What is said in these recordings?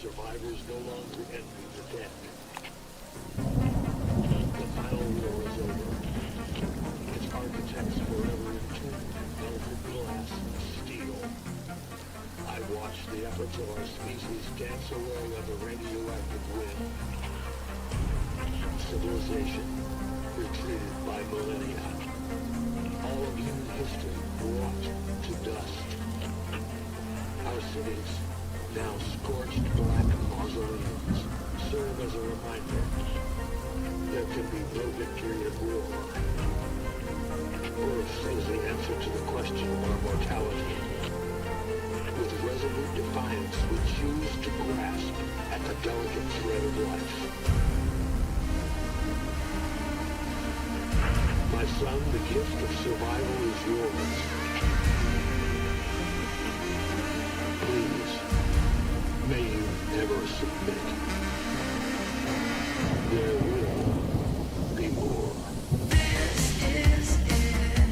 Survivors no longer envy the dead. The final war is over. Its architects forever entombed in melted glass and steel. I watched the efforts of our species dance away on the radioactive wind. Civilization retreated by millennia. All of human history brought to dust. Our cities, now scorched black mausoleums, serve as a reminder. There can be no victory in war. Earth is the answer to the question of our mortality. With resolute defiance, we choose to grasp at the delicate thread of life. My son, the gift of survival is yours. Please, may you never submit. There will be more. This is it.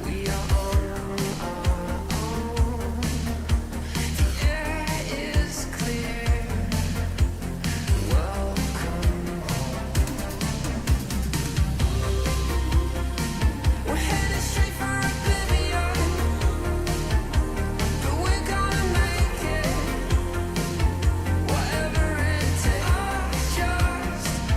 We are on our own. The air is clear. Welcome home. We're headed straight for oblivion, but we're gonna make it. Whatever it takes, just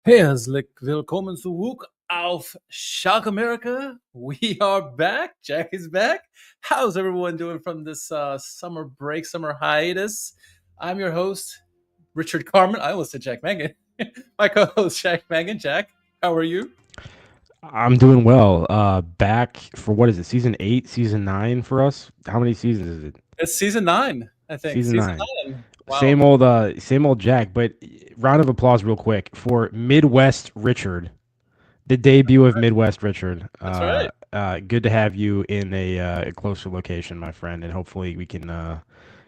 Herzlich willkommen zurück auf Shark America. We are back. Jack is back. How's everyone doing from this summer break, summer hiatus? I'm your host, Richard Carmen. I almost said Jack Mangan. My co-host, Jack Mangan. Jack, how are you? I'm doing well. Back for what is it? Season 8, season 9 for us. How many seasons is it? It's season 9, I think. Season 9. 9. Wow. Same old Jack. But round of applause, real quick, for Midwest Richard, the debut of Midwest Richard. That's right. Good to have you in a closer location, my friend, and hopefully we can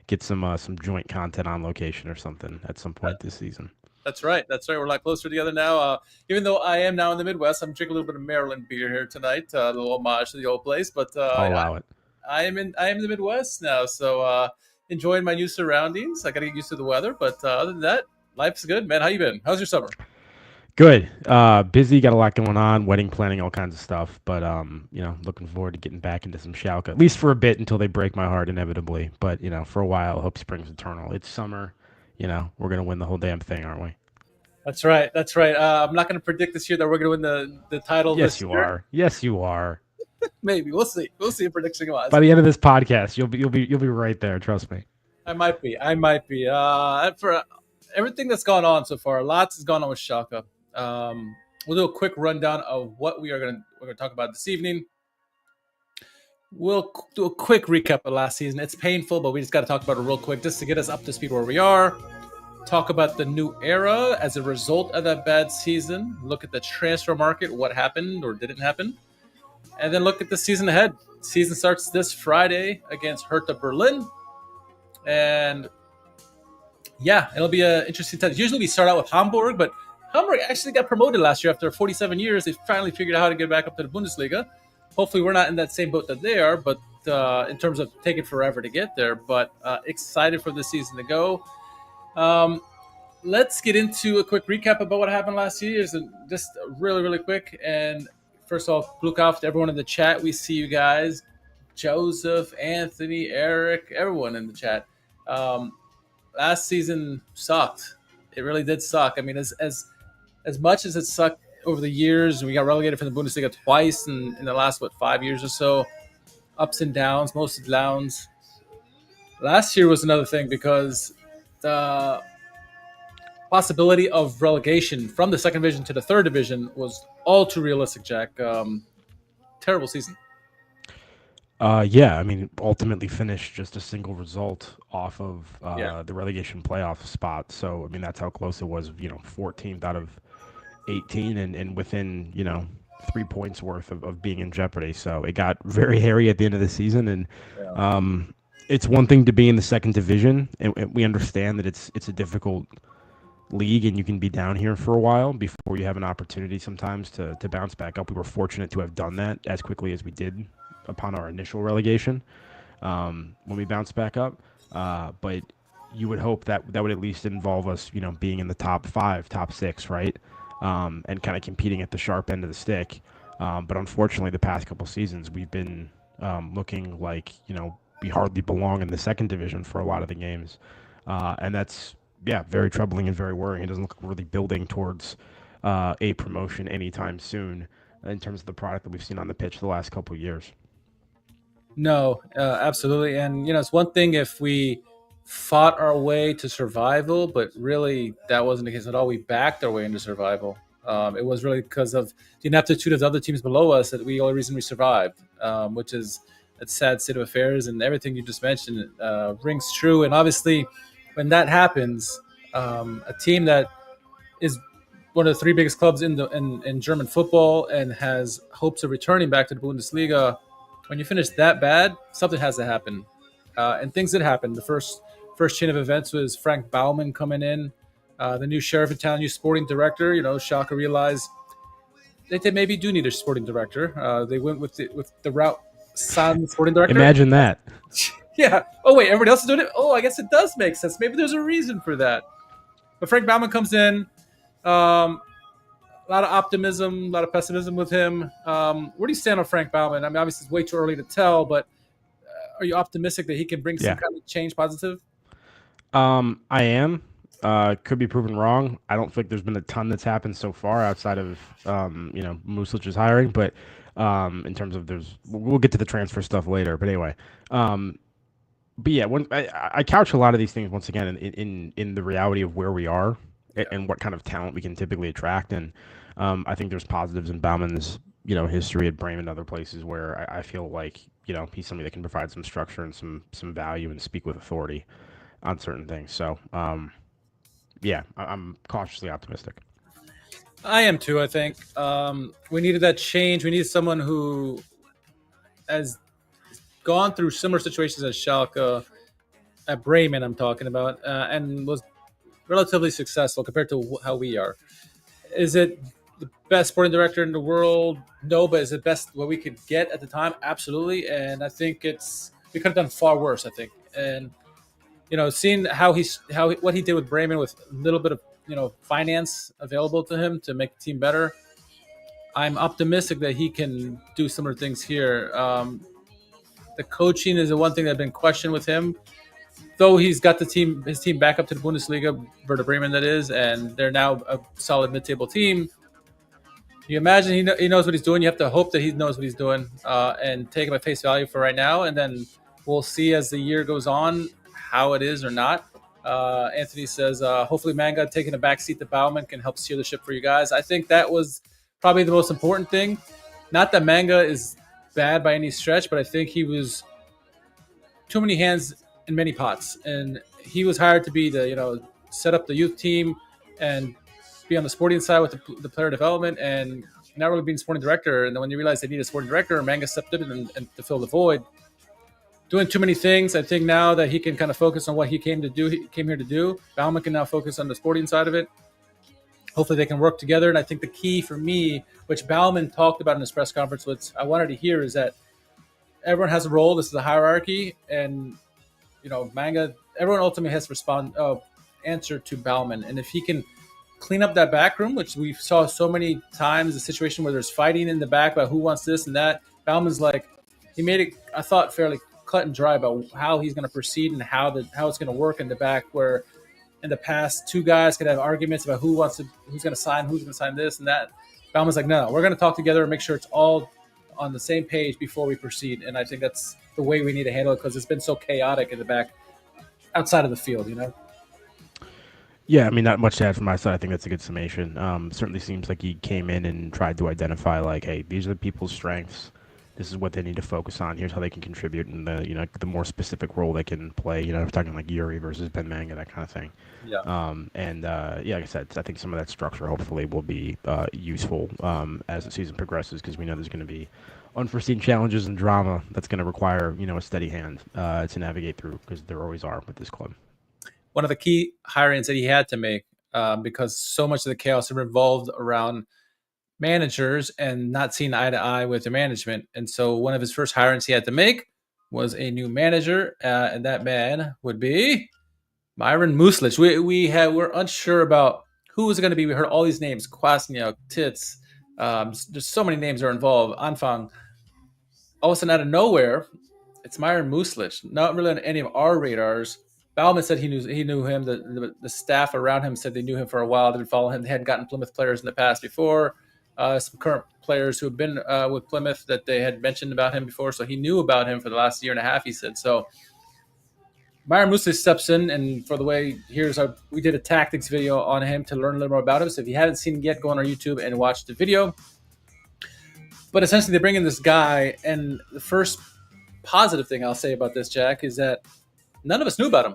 get some joint content on location or something at some point this season. That's right. That's right. We're a lot closer together now. Even though I am now in the Midwest, I'm drinking a little bit of Maryland beer here tonight. A little homage to the old place, but I'll allow it. I am in the Midwest now, so enjoying my new surroundings. I got to get used to the weather, but other than that, life's good, man. How you been? How's your summer? Good. Busy, got a lot going on, wedding planning, all kinds of stuff. But looking forward to getting back into some Schalke, at least for a bit until they break my heart inevitably. But for a while, hope springs eternal. It's summer. We're gonna win the whole damn thing, aren't we? That's right. That's right. I'm not going to predict this year that we're going to win the title. Yes, this you year. are. Yes, you are. Maybe we'll see. We'll see. Prediction wise. By the end of this podcast, you'll be right there. Trust me. I might be. For everything that's gone on so far, lots has gone on with Schalke. We'll do a quick rundown of what we're going to talk about this evening. We'll do a quick recap of last season. It's painful, but we just got to talk about it real quick just to get us up to speed where we are. Talk about the new era as a result of that bad season. Look at the transfer market, what happened or didn't happen. And then look at the season ahead. Season starts this Friday against Hertha Berlin. And yeah, it'll be an interesting time. Usually we start out with Hamburg, but Hamburg actually got promoted last year after 47 years. They finally figured out how to get back up to the Bundesliga. Hopefully we're not in that same boat that they are, but in terms of taking forever to get there. But excited for this season to go. Let's get into a quick recap about what happened last year. And just really, really quick. And first off, look out to everyone in the chat. We see you guys. Joseph, Anthony, Eric, everyone in the chat. Last season sucked. It really did suck. I mean, as much as it sucked over the years, we got relegated from the Bundesliga twice in the last, 5 years or so. Ups and downs, mostly downs. Last year was another thing because the possibility of relegation from the second division to the third division was all too realistic, Jack. Terrible season. Yeah, I mean, ultimately finished just a single result off of the relegation playoff spot. So, I mean, that's how close it was, 14th out of 18 and within, 3 points worth of being in jeopardy. So it got very hairy at the end of the season. And it's one thing to be in the second division. And we understand that it's a difficult league and you can be down here for a while before you have an opportunity sometimes to bounce back up. We were fortunate to have done that as quickly as we did upon our initial relegation when we bounced back up. But you would hope that would at least involve us, being in the top 5, top 6, right? And kind of competing at the sharp end of the stick. But unfortunately, the past couple seasons, we've been looking like, we hardly belong in the second division for a lot of the games. And that's, very troubling and very worrying. It doesn't look like we're really building towards a promotion anytime soon in terms of the product that we've seen on the pitch the last couple of years. No, absolutely. And, it's one thing if we fought our way to survival, but really that wasn't the case at all. We backed our way into survival. It was really because of the ineptitude of the other teams below us that the only reason we survived, which is a sad state of affairs. And everything you just mentioned rings true. And obviously, when that happens, a team that is one of the 3 biggest clubs in German football and has hopes of returning back to the Bundesliga, when you finish that bad, something has to happen. And things did happen. The first chain of events was Frank Baumann coming in, the new sheriff of town, new sporting director. Schalke realized that they maybe do need a sporting director. They went with the route San sporting director. Imagine that. Yeah. Oh, wait, everybody else is doing it? Oh, I guess it does make sense. Maybe there's a reason for that. But Frank Baumann comes in. A lot of optimism, a lot of pessimism with him. Where do you stand on Frank Baumann? I mean, obviously, it's way too early to tell, but are you optimistic that he can bring some kind of change positive? I am. Could be proven wrong. I don't think there's been a ton that's happened so far outside of Muslich's hiring, but in terms of we'll get to the transfer stuff later. But anyway, um, but yeah, when I couch a lot of these things once again in the reality of where we are and what kind of talent we can typically attract, and I think there's positives in Bauman's history at Bremen and other places where I feel like he's somebody that can provide some structure and some value and speak with authority on certain things. So yeah, I'm cautiously optimistic. I am too. I think we needed that change. We needed someone who has gone through similar situations as Schalke, at Bremen. I'm talking about, and was relatively successful compared to how we are. Is it the best sporting director in the world? No, but is it best what we could get at the time? Absolutely. And I think we could have done far worse. I think, and seeing what he did with Bremen with a little bit of finance available to him to make the team better, I'm optimistic that he can do similar things here. The coaching is the one thing that's been questioned with him, though he's got his team back up to the Bundesliga, Werder Bremen that is, and they're now a solid mid-table team. You imagine he knows what he's doing. You have to hope that he knows what he's doing and take him at face value for right now, and then we'll see as the year goes on how it is or not. Anthony says, hopefully Manga taking a back seat to Bauman can help steer the ship for you guys. I think that was probably the most important thing. Not that Manga is bad by any stretch, but I think he was too many hands in many pots, and he was hired to be set up the youth team and be on the sporting side with the player development, and not really being sporting director. And then when you realize they need a sporting director, Manga stepped in and to fill the void, doing too many things. I think now that he can kind of focus on what he came here to do. Bauman can now focus on the sporting side of it. Hopefully they can work together. And I think the key for me, which Bauman talked about in his press conference, which I wanted to hear, is that everyone has a role. This is a hierarchy, and Manga. Everyone ultimately has to answer to Bauman, and if he can clean up that back room, which we saw so many times, a situation where there's fighting in the back about who wants this and that. Bauman's he made it, I thought, fairly cut and dry about how he's going to proceed and how it's going to work in the back. Where in the past, two guys could have arguments about who's going to sign this and that. Bauman's like, no, we're going to talk together and make sure it's all on the same page before we proceed. And I think that's the way we need to handle it, because it's been so chaotic in the back outside of the field, Yeah, I mean, not much to add from my side. I think that's a good summation. Certainly seems like he came in and tried to identify, hey, these are the people's strengths. This is what they need to focus on. Here's how they can contribute, and the more specific role they can play. We're talking like Yuri versus Ben Manga, that kind of thing. Yeah. Like I said, I think some of that structure hopefully will be useful as the season progresses, because we know there's going to be unforeseen challenges and drama that's going to require a steady hand to navigate through, because there always are with this club. One of the key hirings that he had to make, because so much of the chaos revolved around managers and not seeing eye to eye with the management. And so one of his first hirings he had to make was a new manager, and that man would be Myron Muslich. We're unsure about who was going to be. We heard all these names: Kwasniok, Titz. There's so many names that are involved. Anfang. All of a sudden, out of nowhere, it's Myron Muslich. Not really on any of our radars. Bauman said he knew him. The staff around him said they knew him for a while. They would follow him. They hadn't gotten Plymouth players in the past before. Some current players who have been with Plymouth that they had mentioned about him before. So he knew about him for the last year and a half, he said. So Myron Muslich steps in, and for the way, we did a tactics video on him to learn a little more about him. So if you haven't seen it yet, go on our YouTube and watch the video. But essentially, they bring in this guy, and the first positive thing I'll say about this, Jack, is that none of us knew about him.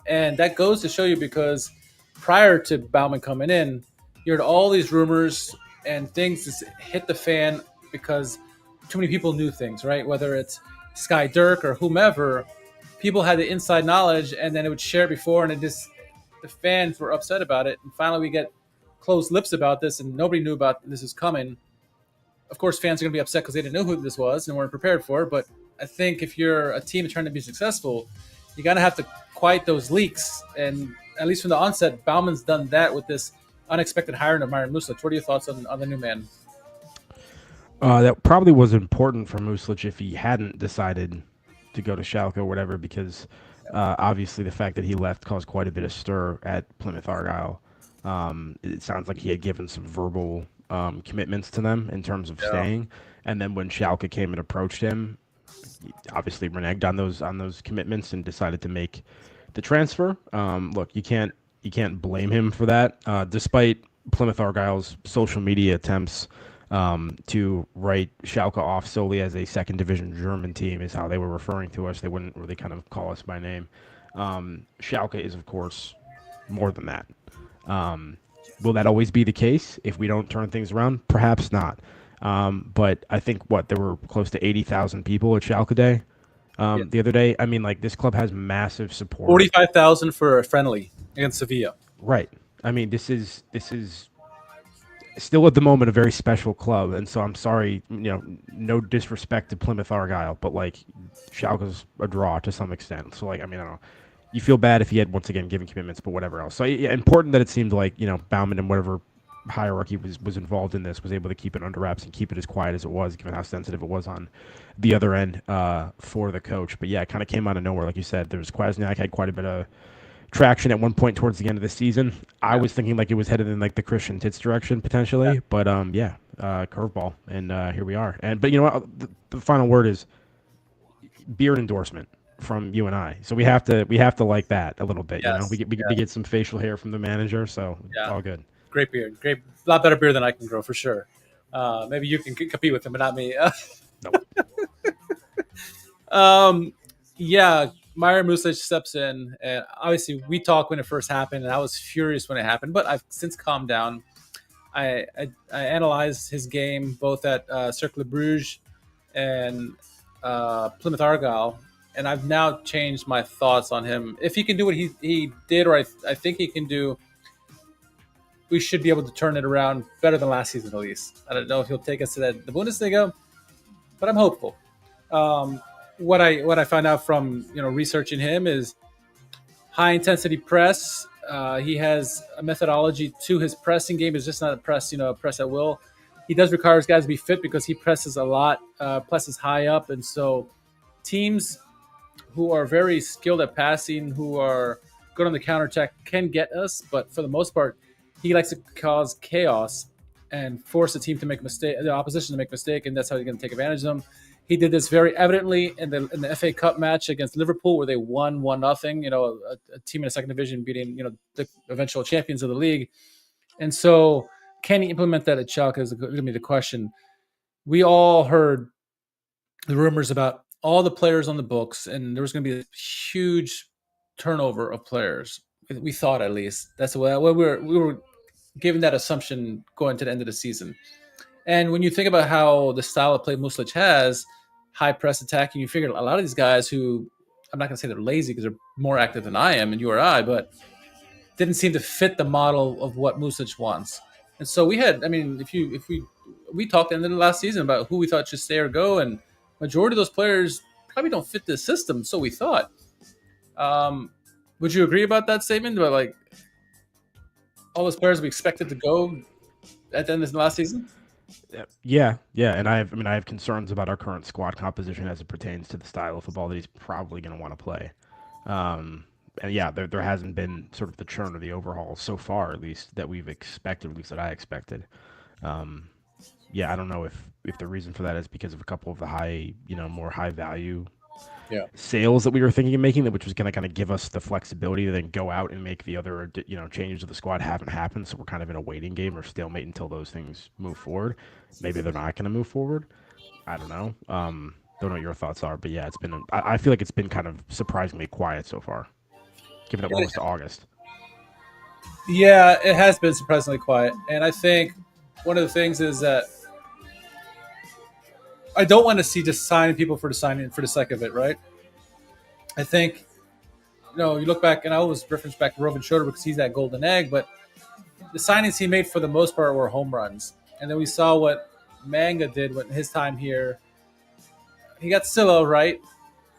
And that goes to show you, because prior to Bauman coming in, you heard all these rumors and things just hit the fan because too many people knew things, right? Whether it's Sky Dirk or whomever, people had the inside knowledge, and then it would share it before, and the fans were upset about it. And finally, we get closed lips about this, and nobody knew about this is coming. Of course, fans are going to be upset because they didn't know who this was and weren't prepared for it. But I think if you're a team trying to be successful, you got to have to quiet those leaks. And at least from the onset, Bauman's done that with this unexpected hiring of Myron Muslich. What are your thoughts on the new man? That probably was important for Muslich if he hadn't decided to go to Schalke or whatever, because Obviously, the fact that he left caused quite a bit of stir at Plymouth Argyle. It sounds like he had given some verbal commitments to them in terms of Yeah. staying, and then when Schalke came and approached him, he obviously reneged on those commitments and decided to make the transfer. Look, you can't blame him for that, despite Plymouth Argyle's social media attempts to write Schalke off solely as a second division German team is how they were referring to us. They wouldn't really kind of call us by name. Schalke is, of course, more than that. Will that always be the case if we don't turn things around? Perhaps not. But I think there were close to 80,000 people at Schalke Day the other day. I mean, like, this club has massive support. 45,000 for a friendly against Sevilla. Right. I mean, this is still at the moment a very special club, and so I'm sorry, no disrespect to Plymouth Argyle, but like Schalke's a draw to some extent. So like, I mean, I don't know. You feel bad if he had once again given commitments, but whatever else. So yeah, important that it seemed like Baumann and whatever hierarchy was involved in this was able to keep it under wraps and keep it as quiet as it was, given how sensitive it was on the other end for the coach. But yeah, it kind of came out of nowhere, like you said. There was Kwasniak had quite a bit of traction at one point towards the end of the season. I was thinking like it was headed in like the Christian Titz direction potentially, but curveball, and here we are. But you know what? The final word is beard endorsement from you and I. So we have to like that a little bit. Yes. We get some facial hair from the manager, so it's all good. Great beard, a lot better beard than I can grow for sure. Maybe you can compete with him, but not me. Nope. Yeah. Myra Muslich steps in, and obviously we talked when it first happened, and I was furious when it happened, but I've since calmed down. I analyzed his game both at Cercle Bruges and Plymouth Argyle, and I've now changed my thoughts on him. If he can do what he did, or I think he can do, we should be able to turn it around better than last season at least. I don't know if he'll take us to the Bundesliga, but I'm hopeful. What I found out from researching him is high intensity press. He has a methodology to his pressing game. It's just not a press at will. He does require his guys to be fit because he presses a lot, presses high up, and so teams who are very skilled at passing, who are good on the counterattack, can get us. But for the most part, he likes to cause chaos and force the team to make the opposition to make a mistake, and that's how he's going to take advantage of them. He did this very evidently in the FA Cup match against Liverpool, where they won 1-0. A team in the second division beating the eventual champions of the league. And so, can he implement that at Schalke is going to be the question. We all heard the rumors about all the players on the books, and there was going to be a huge turnover of players. We thought, at least, that's what we were given that assumption going to the end of the season. And when you think about how the style of play Muslich has, high press attacking, you figure a lot of these guys who, I'm not going to say they're lazy because they're more active than I am and you or I, but didn't seem to fit the model of what Muslich wants. And so we talked at the end of the last season about who we thought should stay or go, and majority of those players probably don't fit this system, so we thought. Would you agree about that statement about like all those players we expected to go at the end of the last season? Yeah, and I have concerns about our current squad composition as it pertains to the style of football that he's probably going to want to play. And yeah, there hasn't been sort of the churn or the overhaul so far, at least that we've expected, at least that I expected. Yeah, I don't know if the reason for that is because of a couple of the more high value sales that we were thinking of making, which was going to kind of give us the flexibility to then go out and make the other changes to the squad haven't happened. So we're kind of in a waiting game or stalemate until those things move forward. Maybe they're not going to move forward. I don't know. Don't know what your thoughts are, but yeah, I feel like it's been kind of surprisingly quiet so far, given that we're almost to August. Yeah, it has been surprisingly quiet, and I think one of the things is that I don't want to see just signing people for the sake of it, right? I think, you look back, and I always reference back to Rovan Schroeder because he's that golden egg, but the signings he made for the most part were home runs. And then we saw what Manga did when his time here. He got Silo, right,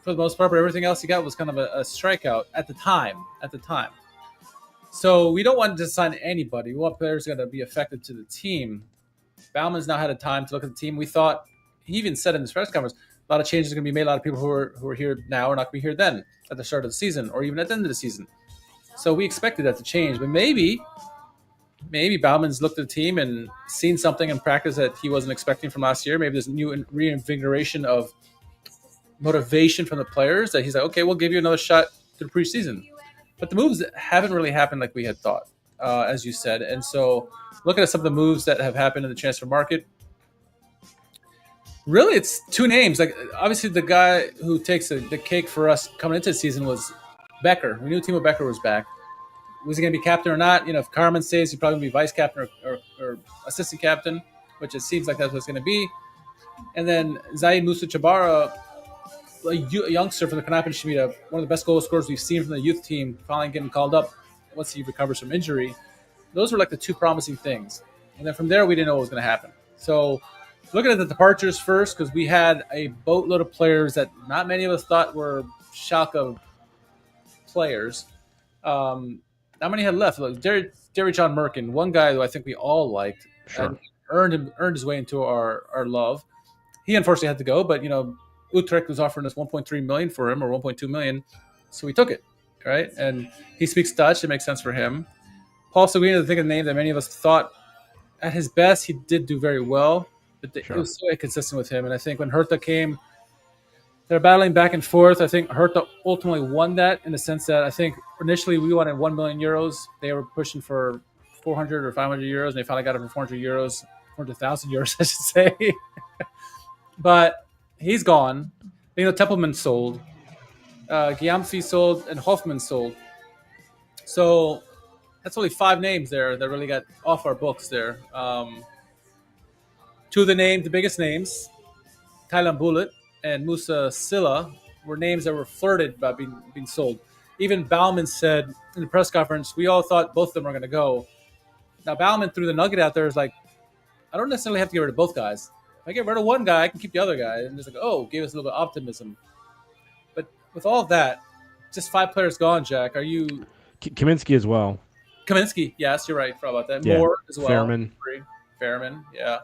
for the most part, but everything else he got was kind of a strikeout at the time. So we don't want to sign anybody. We want players that are going to be effective to the team. Baumann's now had a time to look at the team. We thought, he even said in his press conference, A lot of changes are going to be made. A lot of people who are here now are not going to be here then at the start of the season or even at the end of the season. So we expected that to change, but maybe Bauman's looked at the team and seen something in practice that he wasn't expecting from last year. Maybe there's a new reinvigoration of motivation from the players that he's like, okay, we'll give you another shot to the preseason. But the moves haven't really happened like we had thought, as you said. And so looking at some of the moves that have happened in the transfer market, really it's two names. Like obviously the guy who takes the cake for us coming into the season was Becker. We knew Timo Becker was back. Was he going to be captain or not? If Carmen stays, he's probably going to be vice captain or assistant captain, which it seems like that's what it's going to be. And then Zaid Musa Chabara, a youngster from the Kanapan Shmita, one of the best goal scorers we've seen from the youth team, finally getting called up once he recovers from injury. Those were like the two promising things. And then from there, we didn't know what was going to happen. So looking at the departures first, because we had a boatload of players that not many of us thought were Schalke players. How many had left? Look, Derry John Merkin, one guy who I think we all liked, Sure. and earned his way into our love. He unfortunately had to go, but Utrecht was offering us 1.3 million for him or 1.2 million, so we took it, right? And he speaks Dutch; it makes sense for him. Paul Seguin, I think, a name that many of us thought at his best he did do very well, but Sure. it was so inconsistent with him. And I think when Hertha came, they're battling back and forth. I think Hertha ultimately won that in the sense that I think initially we wanted 1 million euros. They were pushing for 400 or 500 euros, and they finally got it for 400 euros, 400,000 euros, I should say. But he's gone. Tempelman sold, Gyamfi sold, and Hoffman sold. So that's only 5 names there that really got off our books there. Two of the biggest names, Thailand Bullet and Musa Silla, were names that were flirted about being sold. Even Bauman said in the press conference, we all thought both of them were going to go. Now Bauman threw the nugget out there, is like, I don't necessarily have to get rid of both guys. If I get rid of one guy, I can keep the other guy. And it's like, gave us a little bit of optimism. But with all of that, just 5 players gone, Jack. Are you... Kaminsky as well. Kaminsky, yes, you're right about that. Yeah. Moore as well. Fairman. Yeah.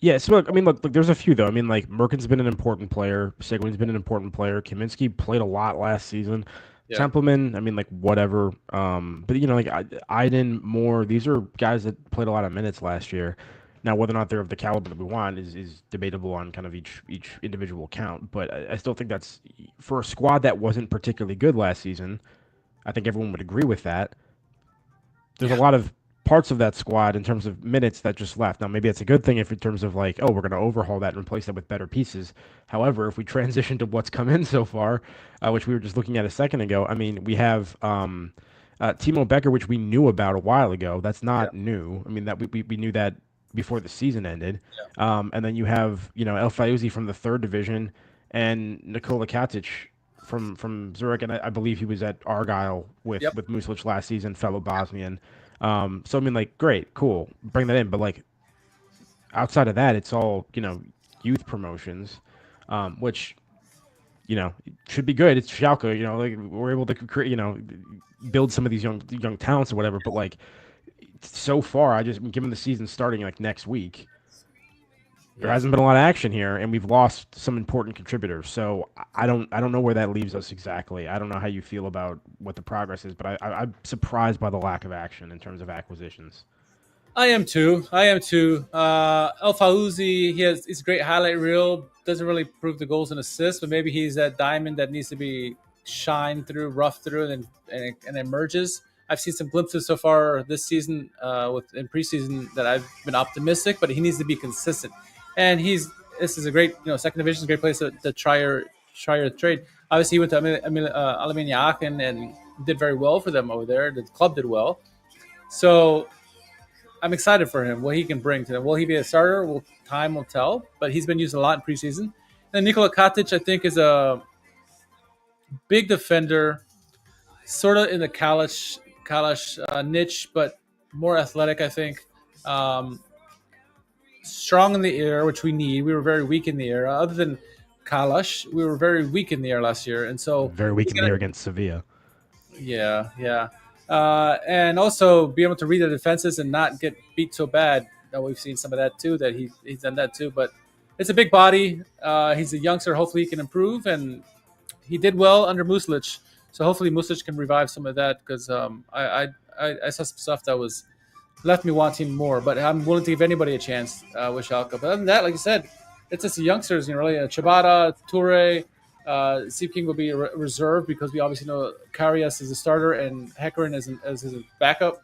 Yeah, so look, there's a few though. Merkin's been an important player. Seguin's been an important player. Kaminsky played a lot last season. Yeah. Templeman, whatever. But Aiden, Moore, these are guys that played a lot of minutes last year. Now, whether or not they're of the caliber that we want is debatable on kind of each individual count. But I still think that's, for a squad that wasn't particularly good last season, I think everyone would agree with that. There's a lot of parts of that squad in terms of minutes that just left. Now, maybe it's a good thing if in terms of we're going to overhaul that and replace that with better pieces. However, if we transition to what's come in so far, which we were just looking at a second ago, we have Timo Becker, which we knew about a while ago. That's not new. That we knew that before the season ended. Yeah. And then you have, El Fayouzi from the 3rd division and Nikola Katic from Zurich, and I believe he was at Argyle with Muslic last season, fellow Bosnian. So great, cool, bring that in. But outside of that, it's all youth promotions, which should be good. It's Schalke, we're able to create, build some of these young talents or whatever. But so far, given the season starting next week, there hasn't been a lot of action here, and we've lost some important contributors. So I don't know where that leaves us exactly. I don't know how you feel about what the progress is, but I'm surprised by the lack of action in terms of acquisitions. I am too. El Fauzi, he's a great highlight reel. Doesn't really prove the goals and assists, but maybe he's that diamond that needs to be shined through, rough through, and emerges. I've seen some glimpses so far this season in preseason that I've been optimistic, but he needs to be consistent. And this is a great, second division is a great place to try your trade. Obviously, he went to Alemannia Aachen and did very well for them over there. The club did well. So I'm excited for him, what he can bring to them. Will he be a starter? Time will tell, but he's been used a lot in preseason. And Nikola Katic, I think, is a big defender, sort of in the Kalash niche, but more athletic, I think. Strong in the air, which we need. We were very weak in the air. Other than Kalash, we were very weak in the air last year, and so very weak in the air against Sevilla. Yeah. And also be able to read the defenses and not get beat so bad. We've seen some of that too. That he's done that too. But it's a big body. He's a youngster. Hopefully, he can improve, and he did well under Muslic. So hopefully, Muslic can revive some of that because I saw some stuff that was left me wanting more. But I'm willing to give anybody a chance with Schalke. But other than that, like you said, it's just the youngsters. Really, Chabada, Toure, Steve King will be a reserve because we obviously know Karius is a starter and Heckerin as his backup.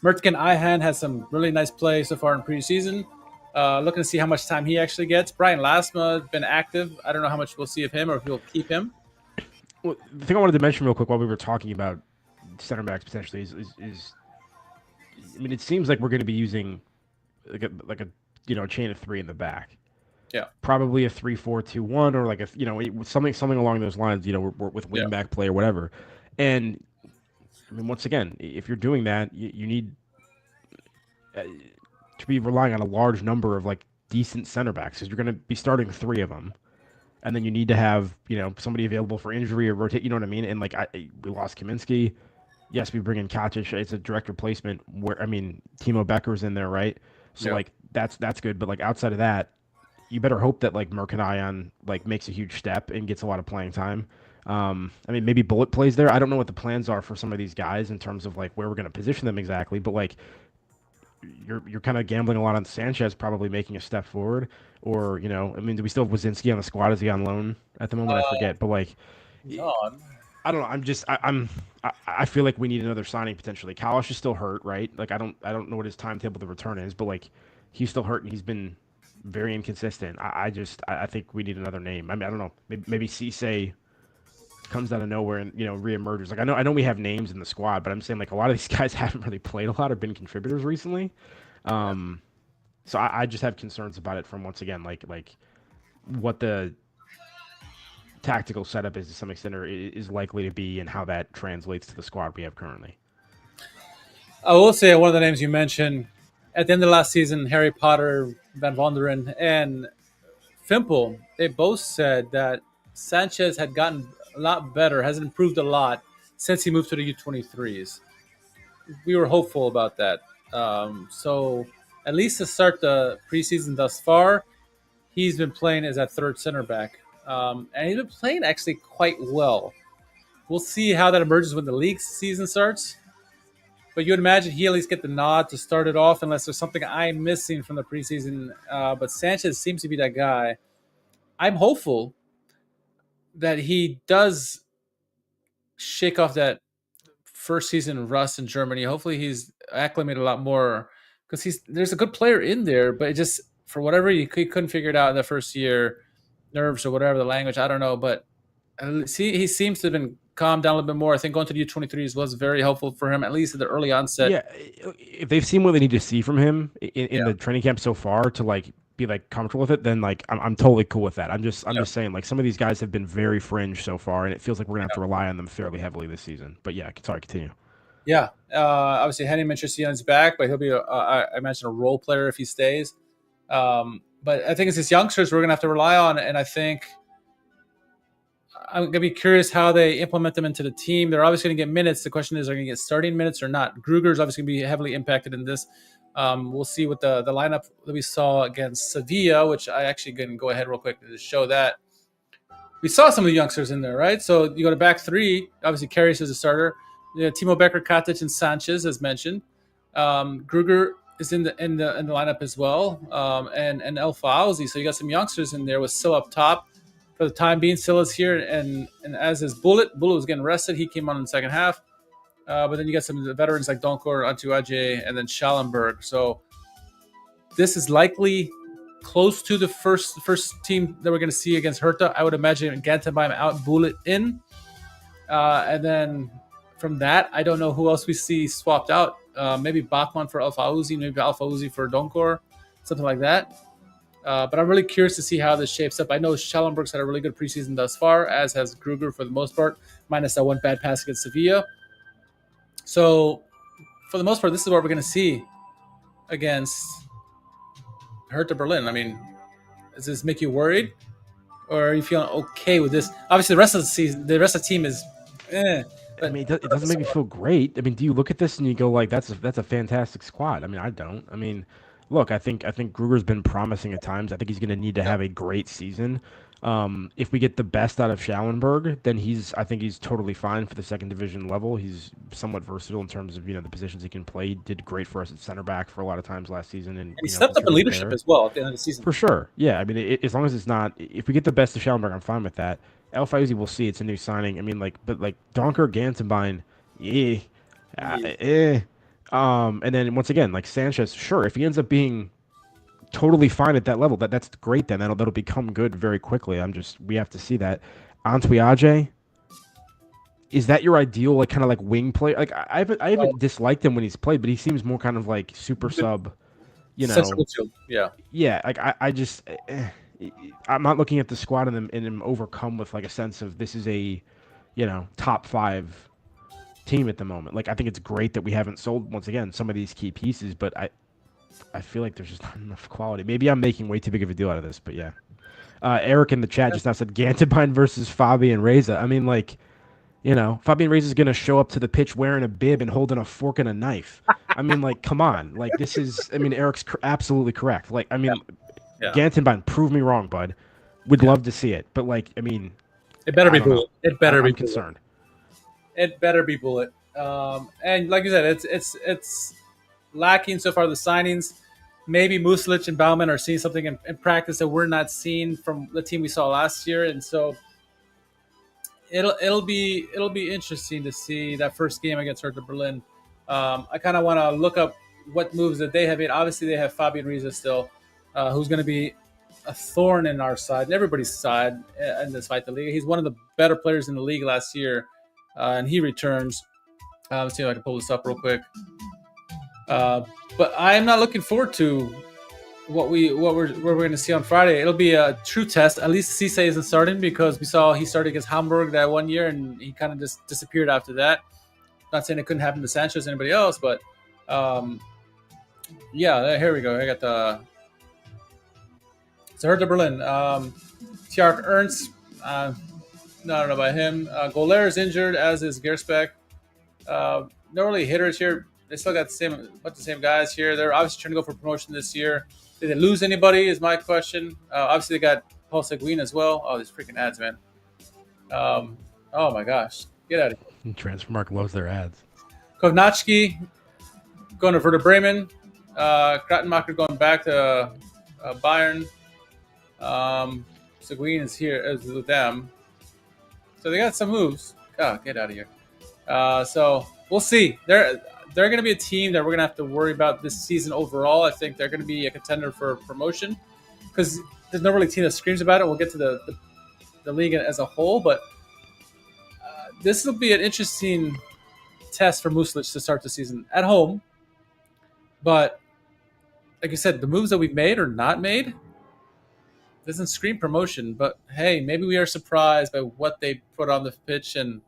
Mertgen Ihan has some really nice play so far in preseason. Looking to see how much time he actually gets. Brian Lasma has been active. I don't know how much we'll see of him or if we'll keep him. Well, the thing I wanted to mention real quick while we were talking about center backs potentially is I mean, it seems like we're going to be using like a a chain of three in the back. Yeah. Probably a 3-4-2-1 or like something along those lines. With wing back play or whatever. And I mean, once again, if you're doing that, you need to be relying on a large number of like decent center backs because you're going to be starting three of them, and then you need to have somebody available for injury or rotate. You know what I mean? And like we lost Kaminsky. Yes, we bring in Katic. It's a direct replacement. Where Timo Becker's in there, right? So like that's good. But like outside of that, you better hope that like Merkin like makes a huge step and gets a lot of playing time. Maybe Bullet plays there. I don't know what the plans are for some of these guys in terms of like where we're going to position them exactly. But like you're kind of gambling a lot on Sanchez probably making a step forward, or do we still have Wazinski on the squad? Is he on loan at the moment? I forget. But like, I don't know. I feel like we need another signing potentially. Kalish is still hurt, right? Like I don't know what his timetable to return is, but like he's still hurt and he's been very inconsistent. I think we need another name. I mean, I don't know. Maybe Cisse comes out of nowhere and reemerges. Like I know we have names in the squad, but I'm saying like a lot of these guys haven't really played a lot or been contributors recently. So I just have concerns about it from once again like what the tactical setup is to some extent or is likely to be and how that translates to the squad we have currently. I will say one of the names you mentioned at the end of last season, Harry Potter, Van Wonderen, and Fimple, they both said that Sanchez had gotten a lot better, has improved a lot since he moved to the U23s. We were hopeful about that. So at least to start the preseason thus far, he's been playing as that third center back. And he's been playing actually quite well. We'll see how that emerges when the league season starts. But you would imagine he at least get the nod to start it off unless there's something I'm missing from the preseason. But Sanchez seems to be that guy. I'm hopeful that he does shake off that first season rust in Germany. Hopefully he's acclimated a lot more because there's a good player in there, but it just for whatever he couldn't figure it out in the first year, nerves or whatever the language, I don't know. But he seems to have been calmed down a little bit more. I think going to the U23s was very helpful for him, at least at the early onset. Yeah, if they've seen what they need to see from him in the training camp so far to like be like comfortable with it, then like I'm totally cool with that. I'm just saying like some of these guys have been very fringe so far, and it feels like we're gonna have to rely on them fairly heavily this season. But yeah, sorry, continue. Yeah, obviously Henning Mitrosian's back, but he'll be I imagine a role player if he stays. But I think it's his youngsters we're gonna have to rely on, and I think I'm gonna be curious how they implement them into the team. They're obviously gonna get minutes. The question is, are they gonna get starting minutes or not? Gruger is obviously gonna be heavily impacted in this. We'll see what the lineup that we saw against Sevilla, which I actually can go ahead real quick to show that. We saw some of the youngsters in there, right? So you go to back three. Obviously, Karius is a starter. Timo Becker, Katic, and Sanchez, as mentioned. Gruger is in the lineup as well, and El Fauzi. So you got some youngsters in there with Silla up top. For the time being, Silla's here, and as is Bullet. Bullet was getting rested. He came on in the second half. But then you got some of the veterans like Donkor, Antuaje, and then Schallenberg. So this is likely close to the first team that we're going to see against Hertha. I would imagine Gantenbeim out, Bullet in. And then from that, I don't know who else we see swapped out. Maybe Bachmann for Alpha Uzi, maybe Alpha Uzi for Donkor, something like that. But I'm really curious to see how this shapes up. I know Schallenberg's had a really good preseason thus far, as has Gruger for the most part, minus that one bad pass against Sevilla. So, for the most part, this is what we're going to see against Hertha Berlin. I mean, does this make you worried, or are you feeling okay with this? Obviously, the rest of the season, the rest of the team is. I mean, it doesn't make me feel great. I mean, do you look at this and you go like, "That's a fantastic squad"? I mean, I don't. I mean, look, I think Gruger's been promising at times. I think he's going to need to have a great season. If we get the best out of Schallenberg, then I think he's totally fine for the second division level. He's somewhat versatile in terms of the positions he can play. He did great for us at center back for a lot of times last season, and And he stepped up in contributed leadership there. as well at the end of the season. For sure, yeah. I mean, as long as it's not, if we get the best of Schallenberg, I'm fine with that. El Fayouzi, we'll see. It's a new signing. I mean, but Donker, Gantenbein, yeah, eh. And then once again, like Sanchez, sure, if he ends up being totally fine at that level, that's great. Then that'll become good very quickly. We have to see that. Antoiage, is that your ideal like kind of like wing player? Like I haven't disliked him when he's played, but he seems more kind of like super sub. Central midfield. Yeah. Yeah, like I just I'm not looking at the squad and him overcome with like a sense of this is a top 5 team at the moment. Like I think it's great that we haven't sold once again some of these key pieces, but I feel like there's just not enough quality. Maybe I'm making way too big of a deal out of this, but yeah. Eric in the chat just now said Gantenbein versus Fabian Reza. I mean, like, Fabian Reza is going to show up to the pitch wearing a bib and holding a fork and a knife. I mean, like, come on. Like, Eric's absolutely correct. Like, I mean, Yeah. Gantenbein, prove me wrong, bud. Would love to see it. But, like, I mean, It better be I don't know. Bullet. It better be I'm Bullet. concerned. It better be Bullet. And like you said, it's lacking so far the signings. Maybe Muslic and Bauman are seeing something in practice that we're not seeing from the team we saw last year, and so it'll be interesting to see that first game against Hertha Berlin. I kind of want to look up what moves that they have made. Obviously, they have Fabian Riza still, who's going to be a thorn in our side, and everybody's side in this fight. The league. He's one of the better players in the league last year, and he returns. Let's see if I can pull this up real quick. But I'm not looking forward to what we're going to see on Friday. It'll be a true test. At least Cisse isn't starting because we saw he started against Hamburg that one year and he kind of just disappeared after that. Not saying it couldn't happen to Sanchez or anybody else, but yeah, here we go. I got the Hertha Berlin. Tjark Ernst. I don't know about him. Goller is injured, as is Gersbeck. No really hitters here. They still got the same guys here. They're obviously trying to go for promotion this year. Did they lose anybody? Is my question. Obviously, they got Paul Seguin as well. Oh, these freaking ads, man. Oh my gosh, get out of here. Transfermarkt loves their ads. Kovnatski going to Werder Bremen. Krattenmacher going back to Bayern. Seguin is here as with them. So they got some moves. Oh, get out of here. So we'll see. They're going to be a team that we're going to have to worry about this season overall. I think they're going to be a contender for promotion because there's no really team that screams about it. We'll get to the league as a whole, but this will be an interesting test for Muslic to start the season at home. But like you said, the moves that we've made or not made doesn't scream promotion. But hey, maybe we are surprised by what they put on the pitch, and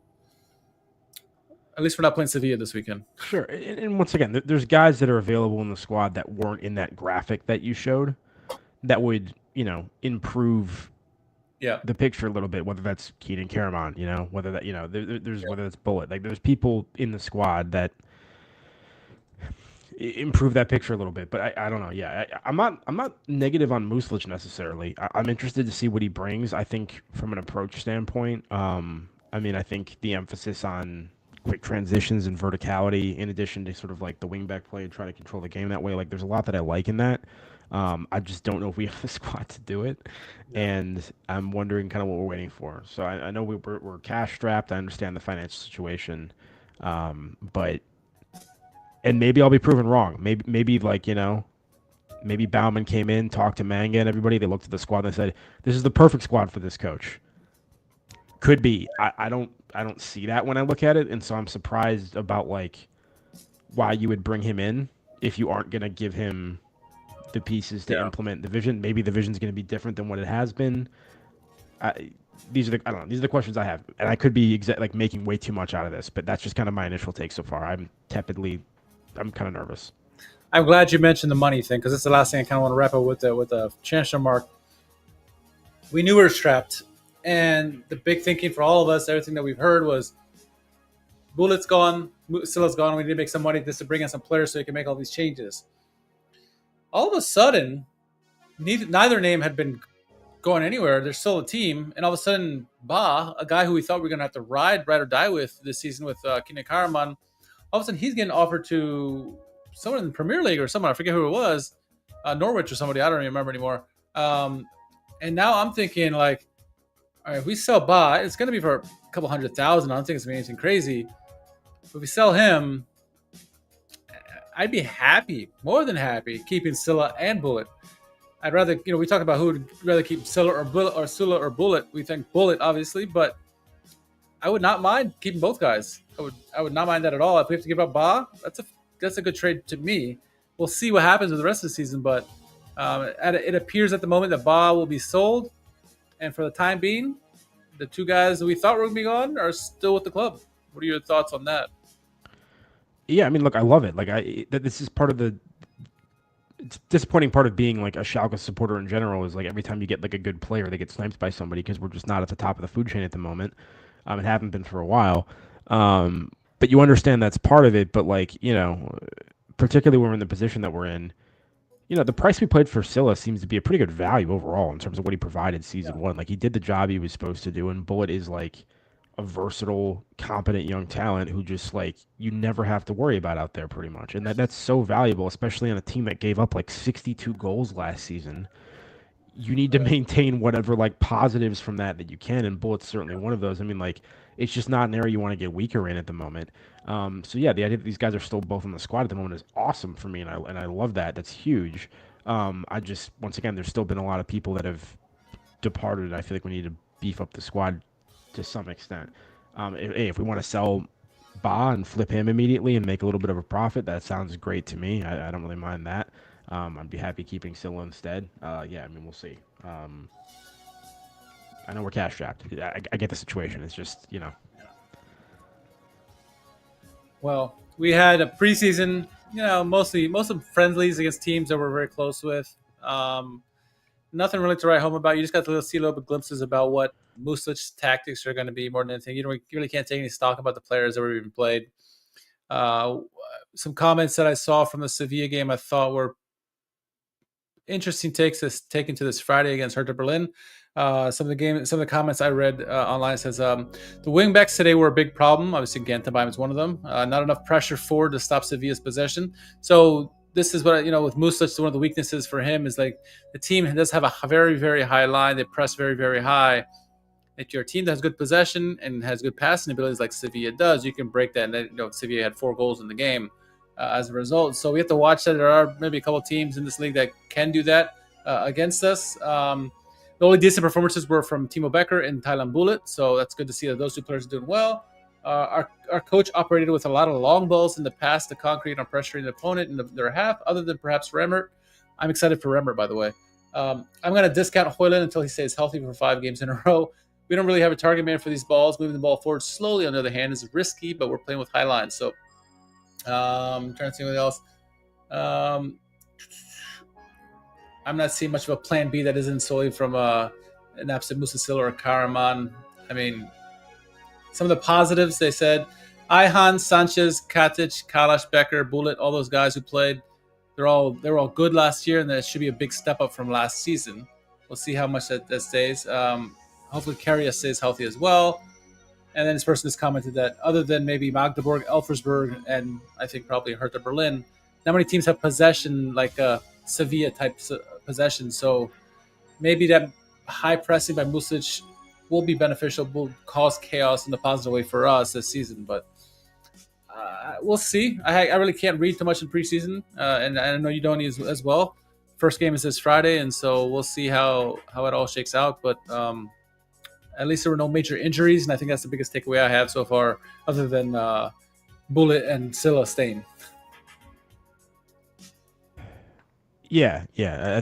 at least we're not playing Sevilla this weekend. Sure. And once again, there's guys that are available in the squad that weren't in that graphic that you showed that would, improve the picture a little bit, whether that's Keaton Karaman, whether that, there's whether it's Bullet. Like there's people in the squad that improve that picture a little bit. But I don't know. Yeah, I'm not negative on Muslic necessarily. I'm interested to see what he brings. I think from an approach standpoint, I think the emphasis on quick transitions and verticality in addition to sort of like the wingback play and trying to control the game that way. Like there's a lot that I like in that. I just don't know if we have the squad to do it. Yeah. And I'm wondering kind of what we're waiting for. So I know we're cash strapped. I understand the financial situation. But maybe I'll be proven wrong. Maybe maybe Bauman came in, talked to Manga and everybody. They looked at the squad and they said, this is the perfect squad for this coach. Could be. I don't see that when I look at it, and so I'm surprised about why you would bring him in if you aren't going to give him the pieces to implement the vision. Maybe the vision's going to be different than what it has been. These are the questions I have, and I could be making way too much out of this, but that's just kind of my initial take so far. I'm kind of nervous. I'm glad you mentioned the money thing because it's the last thing I kind of want to wrap up with the transfer mark. We knew we were strapped. And the big thinking for all of us, everything that we've heard was Bullet's gone, Silla's gone. We need to make some money just to bring in some players so we can make all these changes. all of a sudden, neither name had been going anywhere. They're still a team, and all of a sudden, Ba, a guy who we thought we were going to have to ride or die with this season with Kine Karaman, all of a sudden he's getting offered to someone in the Premier League or someone, I forget who it was, Norwich or somebody, I don't even remember anymore. And now I'm thinking, like, all right, if we sell Ba, it's going to be for a couple 100,000. I don't think it's going to be anything crazy. But if we sell him, I'd be happy, more than happy, keeping Silla and Bullet. I'd rather, we talk about who would rather keep Silla or Bullet or Silla or Bullet. We think Bullet, obviously, but I would not mind keeping both guys. I would not mind that at all. If we have to give up Ba, that's a good trade to me. We'll see what happens with the rest of the season, but it appears at the moment that Ba will be sold, and for the time being, the two guys that we thought were going to be gone are still with the club. What are your thoughts on that? Yeah, I mean, look, I love it. Like, this is part of the disappointing part of being like a Schalke supporter in general is like every time you get like a good player, they get sniped by somebody because we're just not at the top of the food chain at the moment. It haven't been for a while. But you understand that's part of it. But like, particularly when we're in the position that we're in, the price we played for Silla seems to be a pretty good value overall in terms of what he provided season one. Like he did the job he was supposed to do, and Bullet is like a versatile, competent young talent who just like you never have to worry about out there pretty much. And that's so valuable, especially on a team that gave up like 62 goals last season. You need to maintain whatever like positives from that you can, and Bullet's certainly one of those. I mean, like it's just not an area you want to get weaker in at the moment. So yeah, the idea that these guys are still both on the squad at the moment is awesome for me, and I love that. That's huge. I just once again, there's still been a lot of people that have departed, and I feel like we need to beef up the squad to some extent. If we want to sell Ba and flip him immediately and make a little bit of a profit, that sounds great to me. I don't really mind that. I'd be happy keeping Silla instead. Yeah, I mean, we'll see. I know we're cash strapped. I get the situation. It's just, Well, we had a preseason, most of friendlies against teams that we're very close with. Nothing really to write home about. You just got to see a little bit glimpses about what Muslic's tactics are going to be more than anything. You really can't take any stock about the players that were even played. Some comments that I saw from the Sevilla game I thought were interesting takes taken to this Friday against Hertha Berlin. Some of the comments I read online says the wingbacks today were a big problem. Obviously, Gantenbeim is one of them. Not enough pressure forward to stop Sevilla's possession. So this is what with Muslic, one of the weaknesses for him is like the team does have a very, very high line. They press very, very high. If your team that has good possession and has good passing abilities like Sevilla does, you can break that. And then, Sevilla had 4 goals in the game as a result. So we have to watch that. There are maybe a couple of teams in this league that can do that against us. The only decent performances were from Timo Becker and Thailand Bullet. So that's good to see that those two players are doing well. Our coach operated with a lot of long balls in the past to concrete on pressuring the opponent in their half, other than perhaps Remmert. I'm excited for Remmert, by the way. I'm going to discount Hoyland until he stays healthy for 5 games in a row. We don't really have a target man for these balls. Moving the ball forward slowly, on the other hand, is risky, but we're playing with high lines. So I'm trying to see what else. I'm not seeing much of a plan B that isn't solely from an absolute Musa Silla or Karaman. I mean, some of the positives they said, Ayhan, Sanchez, Katic, Kalash, Becker, Bullet, all those guys who played, they were all good last year, and that should be a big step up from last season. We'll see how much that stays. Hopefully, Karius stays healthy as well. And then this person has commented that other than maybe Magdeburg, Elfersberg, and I think probably Hertha Berlin, not many teams have possession like a Sevilla type possession. So maybe that high pressing by Muslic will be beneficial, will cause chaos in the positive way for us this season. But we'll see. I really can't read too much in preseason, and I know you don't as well. First game is this Friday, and so we'll see how it all shakes out. But at least there were no major injuries, and I think that's the biggest takeaway I have so far, other than Bullet and Silla staying. Yeah.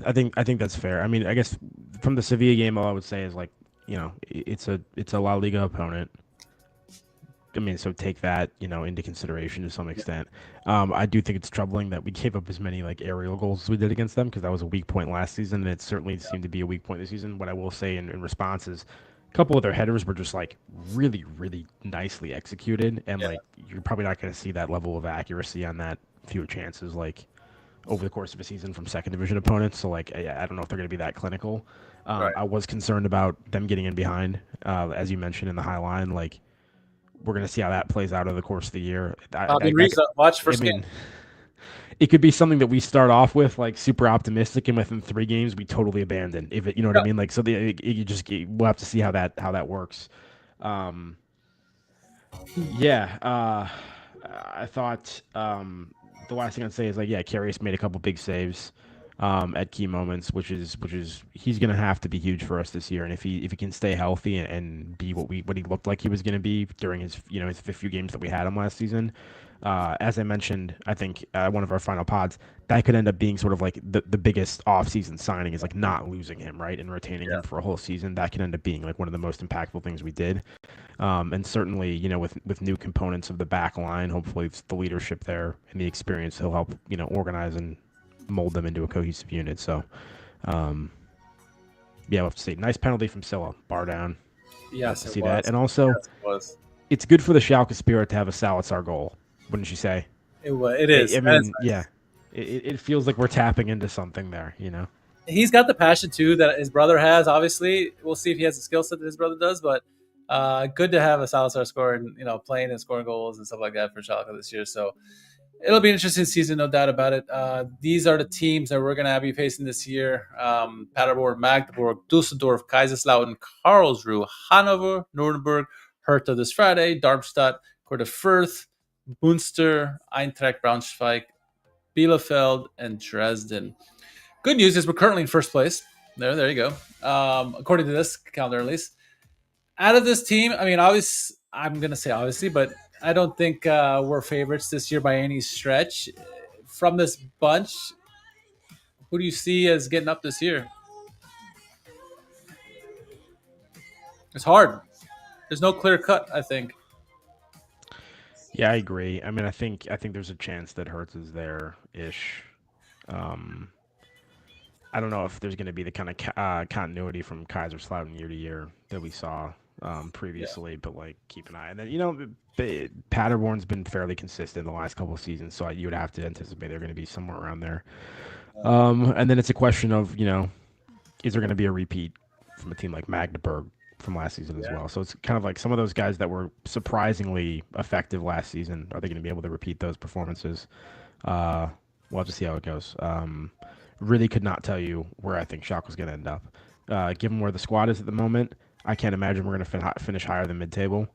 I think that's fair. I mean, I guess from the Sevilla game, all I would say is like, it's a La Liga opponent. I mean, so take that, into consideration to some extent. I do think it's troubling that we gave up as many like aerial goals as we did against them, because that was a weak point last season, and it certainly seemed to be a weak point this season. What I will say in response is a couple of their headers were just like really, really nicely executed, and like you're probably not going to see that level of accuracy on that few chances like over the course of a season from second division opponents. So like I don't know if they're going to be that clinical. Right. I was concerned about them getting in behind, as you mentioned in the high line. Like we're going to see how that plays out over the course of the year. Bobby Reeves, watch first game. It could be something that we start off with like super optimistic, and within 3 games we totally abandon. If it, you know what I mean, like so we'll have to see how that works. I thought the last thing I'd say is like Karius made a couple big saves at key moments, which is he's gonna have to be huge for us this year. And if he can stay healthy and be what he looked like he was gonna be during his his few games that we had him last season. As I mentioned, I think one of our final pods, that could end up being sort of like the biggest off-season signing is like not losing him, right, and retaining him for a whole season. That could end up being like one of the most impactful things we did. And certainly, with new components of the back line, hopefully it's the leadership there and the experience, he'll help, organize and mold them into a cohesive unit. So, we'll have to see. Nice penalty from Silla, bar down. Yes, see that. And also, it's good for the Schalke spirit to have a Salazar goal. Wouldn't you say? It is. I mean, nice. It feels like we're tapping into something there, He's got the passion, too, that his brother has, obviously. We'll see if he has the skill set that his brother does, but good to have a Salazar scoring, playing and scoring goals and stuff like that for Schalke this year. So it'll be an interesting season, no doubt about it. These are the teams that we're going to be facing this year. Paderborn, Magdeburg, Dusseldorf, Kaiserslautern, Karlsruhe, Hanover, Nuremberg, Hertha this Friday, Darmstadt, Greuther Fürth, Munster, Eintracht Braunschweig, Bielefeld, and Dresden. Good news is we're currently in first place. There you go. According to this calendar, at least. Out of this team, I mean, I'm going to say obviously, but I don't think we're favorites this year by any stretch. From this bunch, who do you see as getting up this year? It's hard. There's no clear cut, I think. Yeah, I agree. I mean, I think there's a chance that Hertz is there-ish. I don't know if there's going to be the kind of continuity from Kaiserslautern year to year that we saw previously, but like keep an eye. And then Paderborn's been fairly consistent the last couple of seasons, so you would have to anticipate they're going to be somewhere around there. And then it's a question of is there going to be a repeat from a team like Magdeburg from last season as well? So it's kind of like some of those guys that were surprisingly effective last season. Are they going to be able to repeat those performances? We'll have to see how it goes. Really could not tell you where I think Schalke was going to end up. Given where the squad is at the moment, I can't imagine we're going to finish higher than mid-table.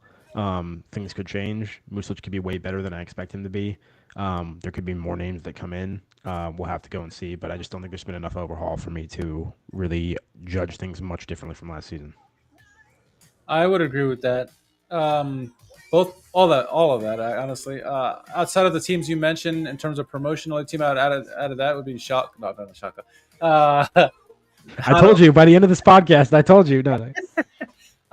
Things could change. Muslic could be way better than I expect him to be. There could be more names that come in. We'll have to go and see, but I just don't think there's been enough overhaul for me to really judge things much differently from last season. I would agree with that. All of that. Honestly, outside of the teams you mentioned in terms of promotional, the team out of that would be Schalke. No, not Schalke. I told you by the end of this podcast. I told you. No.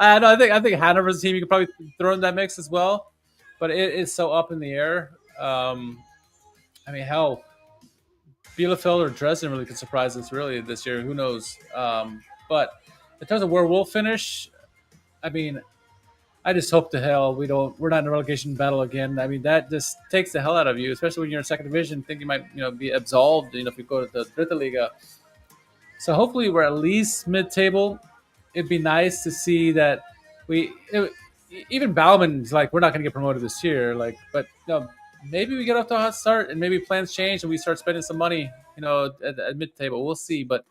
I think Hanover's a team you could probably throw in that mix as well, but it is so up in the air. I mean, hell, Bielefeld or Dresden really could surprise us really this year. Who knows? But in terms of where we'll finish, I mean, I just hope to hell we're not in a relegation battle again. I mean, that just takes the hell out of you, especially when you're in second division. Think you might be absolved. If you go to the Dritte Liga. So hopefully we're at least mid-table. It'd be nice to see that even Bauman's like, we're not going to get promoted this year. But maybe we get off to a hot start and maybe plans change and we start spending some money, at mid-table. We'll see. But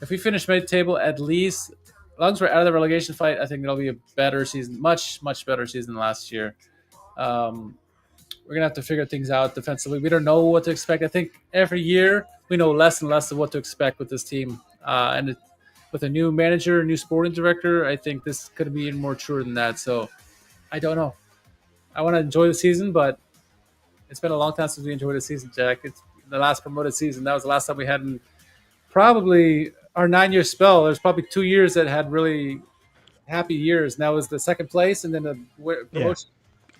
if we finish mid-table, at least, as long as we're out of the relegation fight, I think it'll be a better season, much, much better season than last year. We're going to have to figure things out defensively. We don't know what to expect. I think every year we know less and less of what to expect with this team. With a new manager, new sporting director, I think this could be even more true than that. So I don't know. I want to enjoy the season, but it's been a long time since we enjoyed the season, Jack. It's the last promoted season. That was the last time we had in probably our 9-year spell. There's probably 2 years that had really happy years. And that was the second place and then the promotion.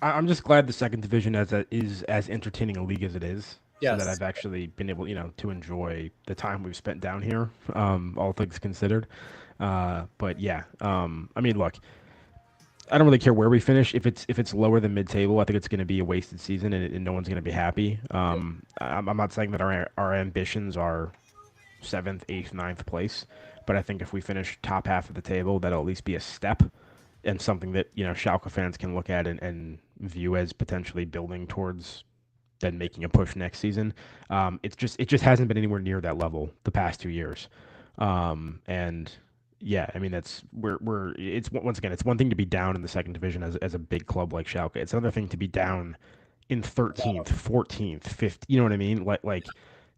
Yeah. I'm just glad the second division is as entertaining a league as it is. Yes. So that I've actually been able, to enjoy the time we've spent down here, all things considered. But yeah, I mean, look, I don't really care where we finish. If it's lower than mid-table, I think it's going to be a wasted season, and no one's going to be happy. I'm not saying that our ambitions are seventh, eighth, ninth place, but I think if we finish top half of the table, that'll at least be a step and something that Schalke fans can look at and view as potentially building towards then making a push next season. It just hasn't been anywhere near that level the past 2 years, and yeah, I mean it's once again it's one thing to be down in the second division as a big club like Schalke. It's another thing to be down in 13th, 14th, 15th. You know what I mean? Like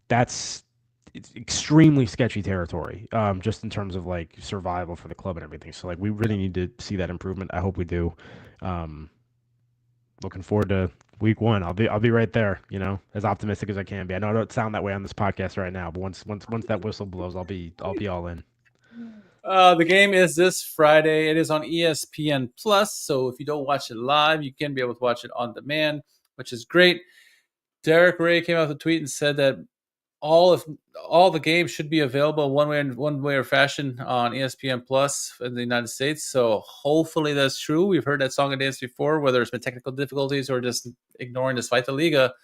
that's it's extremely sketchy territory. Just in terms of like survival for the club and everything. So like we really need to see that improvement. I hope we do. Looking forward to week 1. I'll be right there. As optimistic as I can be. I know I don't sound that way on this podcast right now, but once that whistle blows, I'll be all in. The game is this Friday. It is on ESPN Plus. So if you don't watch it live, you can be able to watch it on demand, which is great. Derek Ray came out with a tweet and said that all the games should be available one way or fashion on ESPN Plus in the United States. So hopefully that's true. We've heard that song and dance before, whether it's been technical difficulties or just ignoring despite the Liga.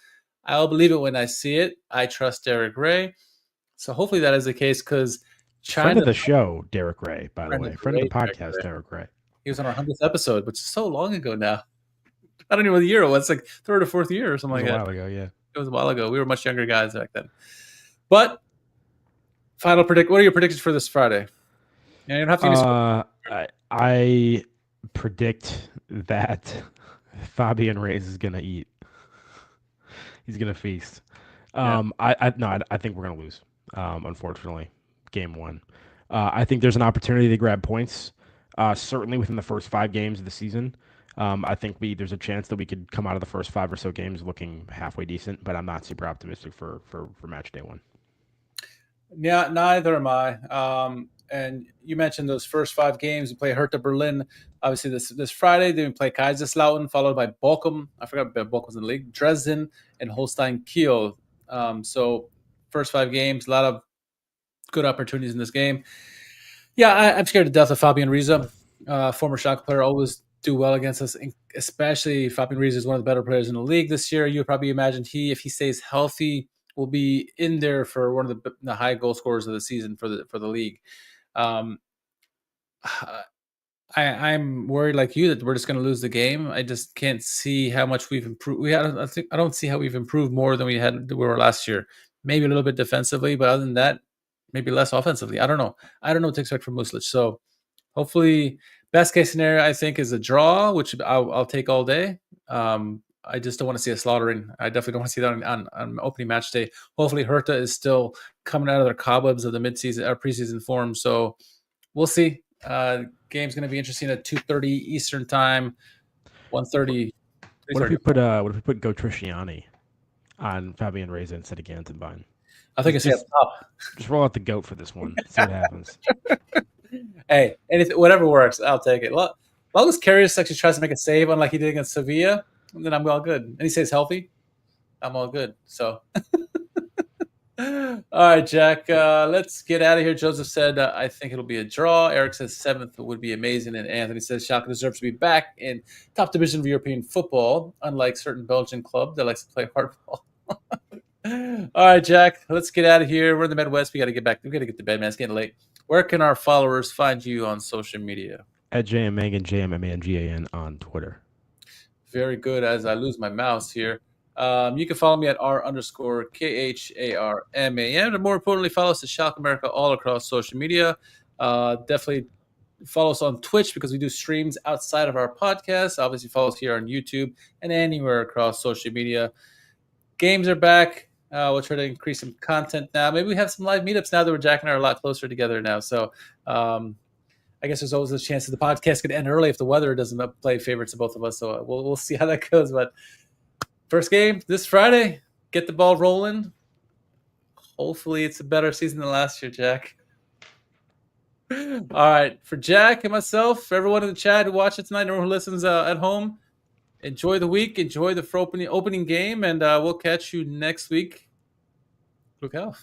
I'll believe it when I see it. I trust Derek Ray. So hopefully that is the case because Friend of the show, Derek Ray, by the way. Friend of the podcast, Derek Ray. He was on our 100th episode, which is so long ago now. I don't even know what the year it was. It's like third or fourth year or something like that. A while ago, yeah. It was a while ago. We were much younger guys back then. But what are your predictions for this Friday? Yeah, you don't have to. I predict that Fabian Reyes is gonna eat. He's gonna feast. I think we're gonna lose. Unfortunately, game 1. I think there's an opportunity to grab points. Certainly within the first 5 games of the season. I think there's a chance that we could come out of the first 5 or so games looking halfway decent, but I'm not super optimistic for match day 1. Yeah, neither am I. And you mentioned those first 5 games. We play Hertha Berlin, obviously this Friday. Then we play Kaiserslautern, followed by Bochum. I forgot Bochum was in the league. Dresden and Holstein Kiel. So first 5 games, a lot of good opportunities in this game. Yeah, I'm scared to death of Fabian Riese. Former Schalke player, always do well against us, especially Fabian Riese is one of the better players in the league this year. You would probably imagine if he stays healthy, will be in there for one of the high goal scorers of the season for the league. I'm worried like you that we're just going to lose the game. I just can't see how much we've improved. I don't see how we've improved more than we were last year. Maybe a little bit defensively, but other than that, maybe less offensively. I don't know. I don't know what to expect from Muslic. So hopefully, best case scenario I think is a draw, which I'll take all day. I just don't want to see a slaughtering. I definitely don't want to see that on opening match day. Hopefully, Hertha is still coming out of their cobwebs of the midseason or preseason form. So we'll see. Game's going to be interesting at 2:30 Eastern time, 1:30. What if we put Go Trisciani on Fabian Reyes instead of Gantenbein? I think it's just roll out the goat for this one. See what happens. Hey, whatever works, I'll take it. As long as Karius actually tries to make a save, unlike he did against Sevilla, then I'm all good. And he stays healthy, I'm all good. So, all right, Jack, let's get out of here. Joseph said, I think it'll be a draw. Eric says 7th would be amazing. And Anthony says Schalke deserves to be back in top division of European football, unlike certain Belgian club that likes to play hardball. All right, Jack, let's get out of here. We're in the Midwest. We got to get back. We got to get to bed, man. It's getting late. Where can our followers find you on social media? At JMMangan, JMMangan on Twitter. Very good. As I lose my mouse here. You can follow me at R_KHARMAN. And more importantly, follow us at Schalke America all across social media. Definitely follow us on Twitch because we do streams outside of our podcast. Obviously, follow us here on YouTube and anywhere across social media. Games are back. We'll try to increase some content now. Maybe we have some live meetups now that Jack and I are a lot closer together now. So I guess there's always a chance that the podcast could end early if the weather doesn't play favorites to both of us. So we'll see how that goes. But first game this Friday. Get the ball rolling. Hopefully it's a better season than last year, Jack. All right. For Jack and myself, for everyone in the chat who watched it tonight and everyone who listens at home, enjoy the week. Enjoy the opening game. And we'll catch you next week. Look out.